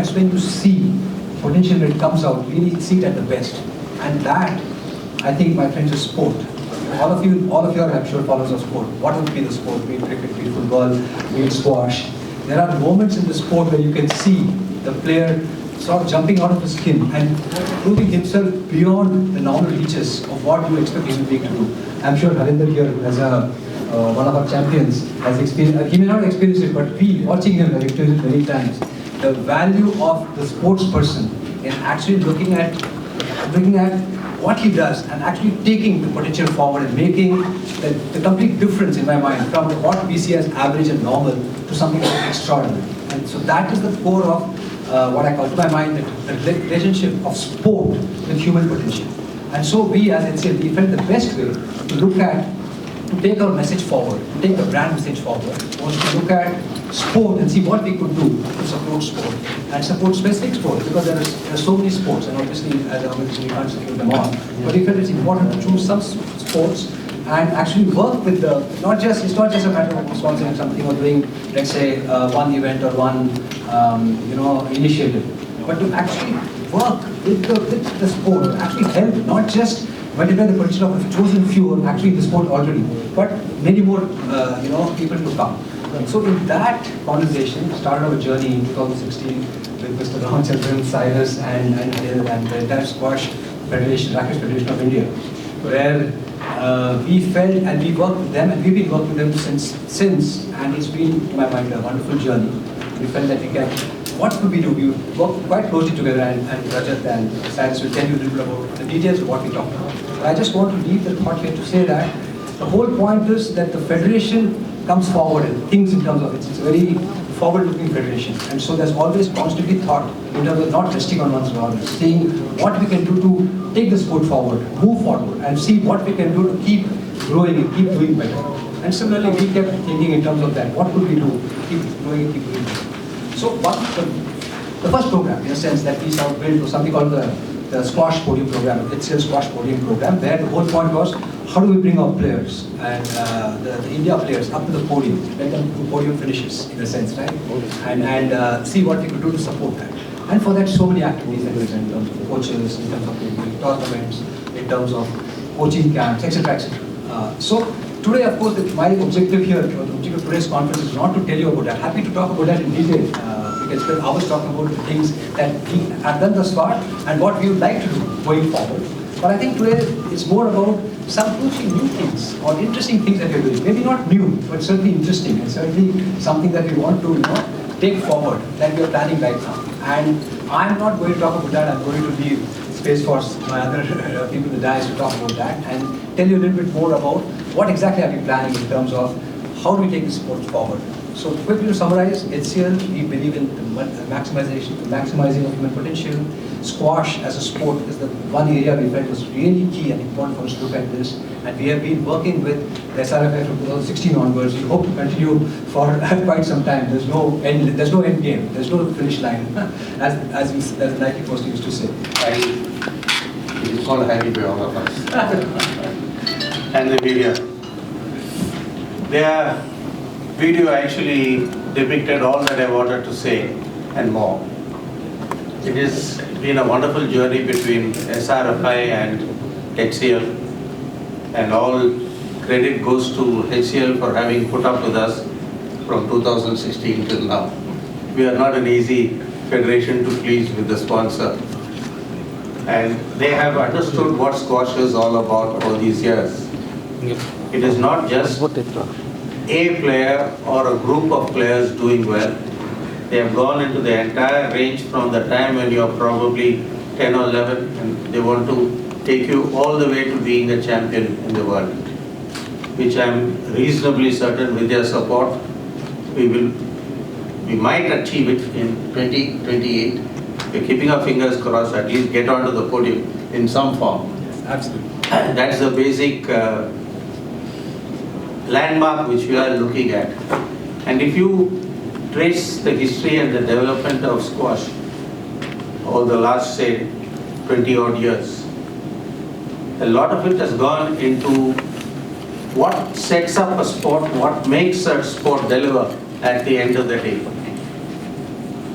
that's when you see potential when it comes out, really see it at the best. And that, I think, my friends, is sport. All of you are, I'm sure, followers of sport. What would be the sport? Be it cricket, be it football, be it squash. There are moments in the sport where you can see the player sort of jumping out of his skin and proving himself beyond the normal reaches of what you expect human being to do. I'm sure Harinder here, as one of our champions, has experienced. He may not experience it, but we, watching him, have experienced it many times. The value of the sports person in actually looking at what he does and actually taking the potential forward and making the complete difference in my mind from what we see as average and normal to something extraordinary. And so that is the core of what I call, to my mind, the relationship of sport with human potential. And so we, as HCL, we felt the best way to look at, to take our message forward, to take the brand message forward, was to look at sport and see what we could do to support sport and support specific sports, because there are so many sports, and obviously as a organization we can't secure them all. But we felt it's important to choose some sports and actually work with the, it's not just a matter of sponsoring something or doing, let's say, one event or one initiative, but to actually work with the sport, actually help, not just multiply the potential of a chosen few or actually the sport already, but many more people to come. So in that conversation, started our journey in 2016 with Mr. Ramachandran, Cyrus, and the entire Squash Federation, Rackets Federation of India, where we felt, and we worked with them, and we've been working with them since, and it's been, to my mind, a wonderful journey. We felt that we can, what could we do? We would work quite closely together, and Rajat and Cyrus will tell you a little bit about the details of what we talked about. But I just want to leave the thought here to say that the whole point is that the federation comes forward and thinks in terms of it's a very forward-looking federation, and so there's always constantly thought in terms of not resting on one's laurels, seeing what we can do to take the sport forward, move forward, and see what we can do to keep growing and keep doing better. And similarly, we kept thinking in terms of that, what could we do to keep growing and keep doing better. So the first program, in a sense, that we sort of built was something called the Squash Podium program, the hclsquash Podium program, where the whole point was, how do we bring our players and the India players up to the podium, let them do podium finishes, in a sense, right? And see what we could do to support that. And for that, so many activities that we did in terms of coaches, in terms of tournaments, in terms of coaching camps, etc., etc. So today, of course, my objective here, or the objective of today's conference, is not to tell you about that. Happy to talk about that in detail. We can spend hours talking about the things that we have done thus far and what we would like to do going forward. But I think today it's more about some new things or interesting things that we're doing. Maybe not new, but certainly interesting, and certainly something that we want to take forward, that we are planning right now. And I'm not going to talk about that. I'm going to leave space for my other people in the dais to talk about that and tell you a little bit more about what exactly are we planning in terms of how do we take the sport forward. So quickly to summarize, HCL, we believe in the maximizing of human potential. Squash as a sport is the one area we felt was really key and important for us to look at this. And we have been working with the SRFI from 2016 onwards. We hope to continue for quite some time. There's no end game. There's no finish line, as Nike Post used to say. It's called Harry by all of us. And the video. Their video actually depicted all that I wanted to say and more. It has been a wonderful journey between SRFI and HCL, and all credit goes to HCL for having put up with us from 2016 till now. We are not an easy federation to please with the sponsor, and they have understood what squash is all about for these years. It is not just a player or a group of players doing well. They have gone into the entire range from the time when you are probably 10 or 11, and they want to take you all the way to being a champion in the world, which I am reasonably certain with their support we might achieve it in 2028. We're keeping our fingers crossed, at least get onto the podium in some form. Absolutely. That's the basic landmark which we are looking at. And if you trace the history and the development of squash over the last, say, 20 odd years, a lot of it has gone into what sets up a sport, what makes a sport deliver at the end of the day.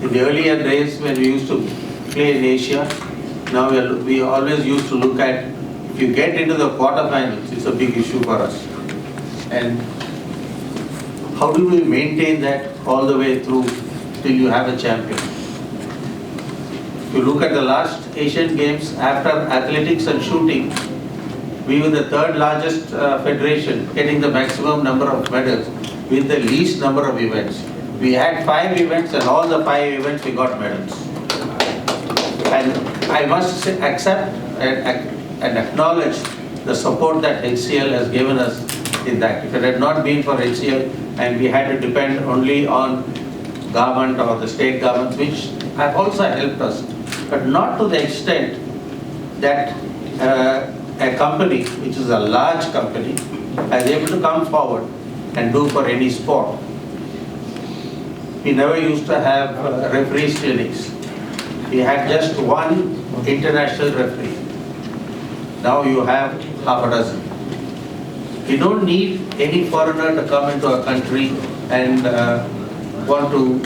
In the earlier days when we used to play in Asia, now we always used to look at, if you get into the quarterfinals, it's a big issue for us. And how do we maintain that all the way through till you have a champion? If you look at the last Asian Games, after athletics and shooting, we were the third largest federation, getting the maximum number of medals with the least number of events. We had 5 events, and all the 5 events we got medals. And I must accept and acknowledge the support that HCL has given us in that. If it had not been for HCL and we had to depend only on government or the state governments, which have also helped us, but not to the extent that a company, which is a large company, is able to come forward and do for any sport. We never used to have referees clinics. We had just one international referee. Now you have half a dozen. You don't need any foreigner to come into our country and want to,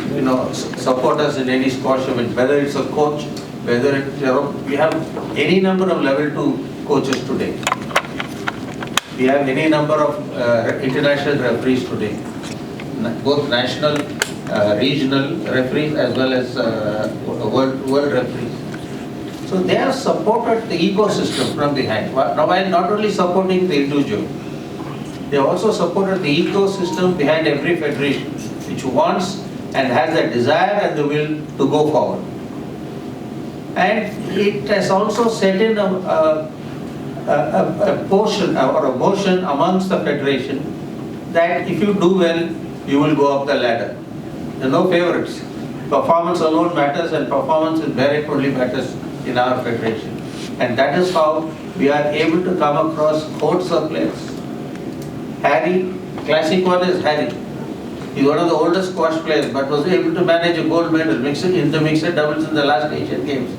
support us in any squash event, whether it's a coach, whether it's, we have any number of level 2 coaches today. We have any number of international referees today, both national, regional referees as well as world referees. So they have supported the ecosystem from behind. Now, while not only supporting the individual, they also supported the ecosystem behind every federation, which wants and has the desire and the will to go forward. And it has also set in a portion or a motion amongst the federation that if you do well, you will go up the ladder. There are no favorites. Performance alone matters, and performance in merit only matters in our federation. And that is how we are able to come across hordes of players. Harry, classic one is Harry. He's one of the oldest squash players, but was able to manage a gold medal in the mixed doubles in the last Asian Games.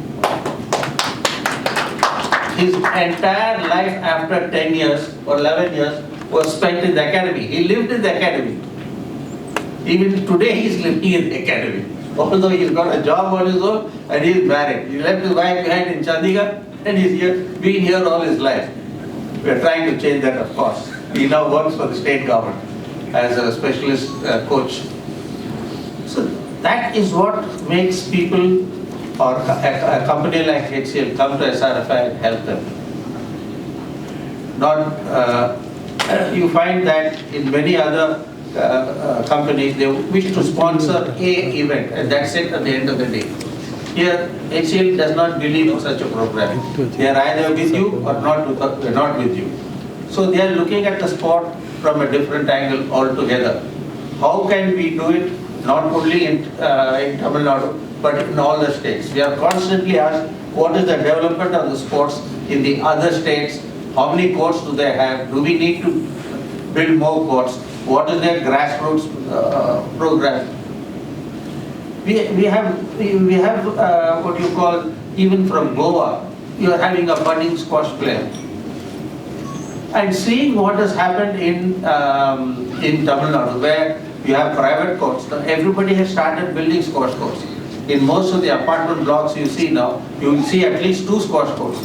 His entire life after 10 years or 11 years was spent in the academy. He lived in the academy. Even today he is living in the academy. Although he's got a job on his own and he is married. He left his wife behind in Chandigarh and he's been here all his life. We are trying to change that, of course. He now works for the state government as a specialist coach. So that is what makes people or a company like HCL come to SRFI and help them. You find that in many other companies, they wish to sponsor a event and that's it at the end of the day. Here, HCL does not believe in such a program. They are either with you or not with you. So they are looking at the sport from a different angle altogether. How can we do it not only in Tamil Nadu, but in all the states? We are constantly asked, what is the development of the sports in the other states? How many courts do they have? Do we need to build more courts? What is their grassroots program? We have what you call, even from Goa, you are having a budding squash player. And seeing what has happened in Tamil Nadu, where you have private courts, now everybody has started building squash courts. In most of the apartment blocks you see now, you will see at least 2 squash courts.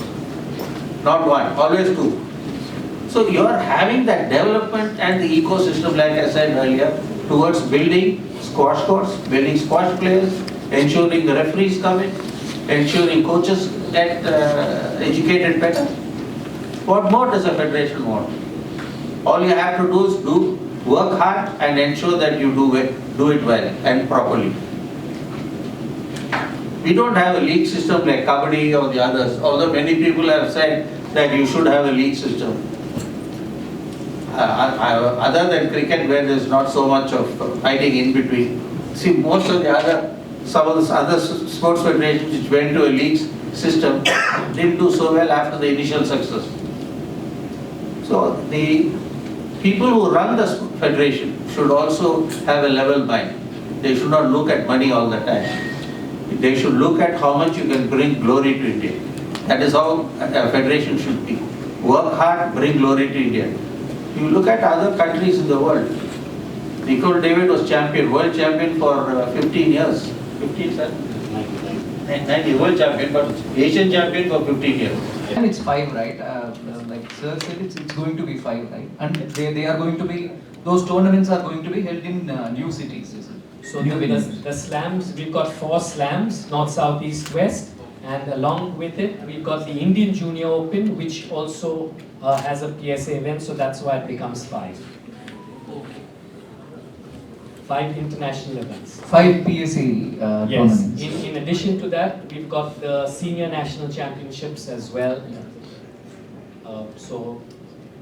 Not one, always 2. So you are having that development and the ecosystem, like I said earlier, towards building squash courts, building squash players, ensuring the referees come in, ensuring coaches get educated better. What more does a federation want? All you have to do is work hard and ensure that you do it well and properly. We don't have a league system like Kabaddi or the others, although many people have said that you should have a league system. Other than cricket, where there's not so much of fighting in between. See, most of some of the other sports federations which went to a league system didn't do so well after the initial success. So the people who run the federation should also have a level mind. They should not look at money all the time. They should look at how much you can bring glory to India. That is how a federation should be. Work hard, bring glory to India. You look at other countries in the world. Nicole David was world champion for 15 years. 15, sir? 90, world champion, but Asian champion for 15 years. And it's 5, right? Like Sir said, it's going to be 5, right? And they are going to be, those tournaments are going to be held in new cities, is it? So New the slams, we've got 4 slams, north, south, east, west, and along with it, we've got the Indian Junior Open, which also has a PSA event, so that's why it becomes 5. 5 international events. 5 PSA Yes. tournaments. In addition to that, we've got the senior national championships as well. So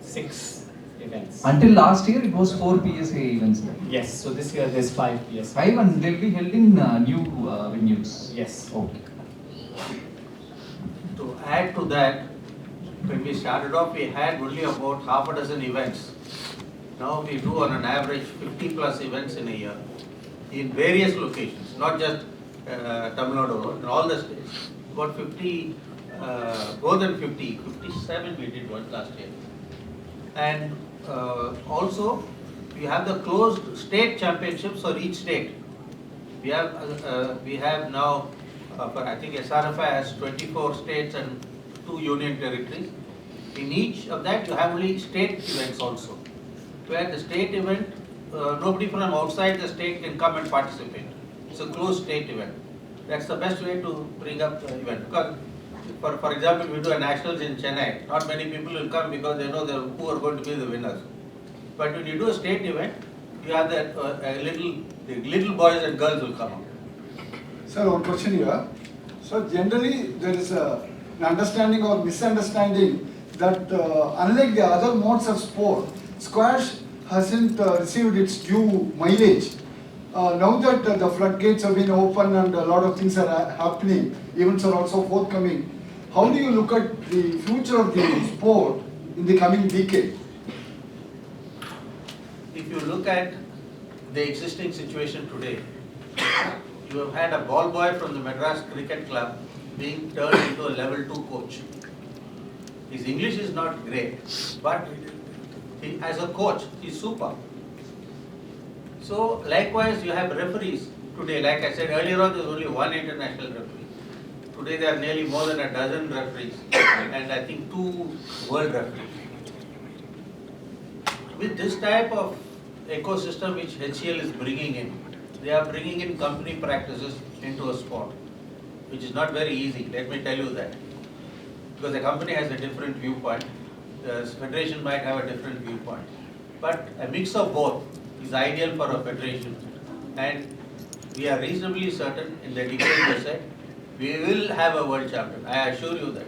6 events. Until last year, it was 4 PSA events. Right? Yes. So this year there's 5 PSA. 5, and they'll be held in new venues. Yes. Okay. To add to that, when we started off, we had only about half a dozen events. Now we do on an average 50 plus events in a year in various locations, not just Tamil Nadu, in all the states. About 50, more than 50, 57 we did one last year. And also we have the closed state championships for each state. We have now, I think SRFI has 24 states and 2 union territories. In each of that you have only state events also, where the state event, nobody from outside the state can come and participate. It's a closed state event. That's the best way to bring up the event. Because, for example, we do a nationals in Chennai. Not many people will come because they know who are going to be the winners. But when you do a state event, you have that the little boys and girls will come up. Sir, one question here. So generally there is an understanding or misunderstanding that unlike the other modes of sport, squash hasn't received its due mileage. Now that the floodgates have been opened and a lot of things are happening, events are also forthcoming, how do you look at the future of the sport in the coming decade? If you look at the existing situation today, you have had a ball boy from the Madras Cricket Club being turned into a level 2 coach. His English is not great, but as a coach, he's super. So likewise, you have referees today. Like I said earlier on, there's only one international referee. Today there are nearly more than a dozen referees, and I think 2 world referees. With this type of ecosystem which HCL is bringing in, they are bringing in company practices into a sport, which is not very easy, let me tell you that. Because the company has a different viewpoint, the federation might have a different viewpoint. But a mix of both is ideal for a federation, and we are reasonably certain in the decade we said, we will have a world champion. I assure you that.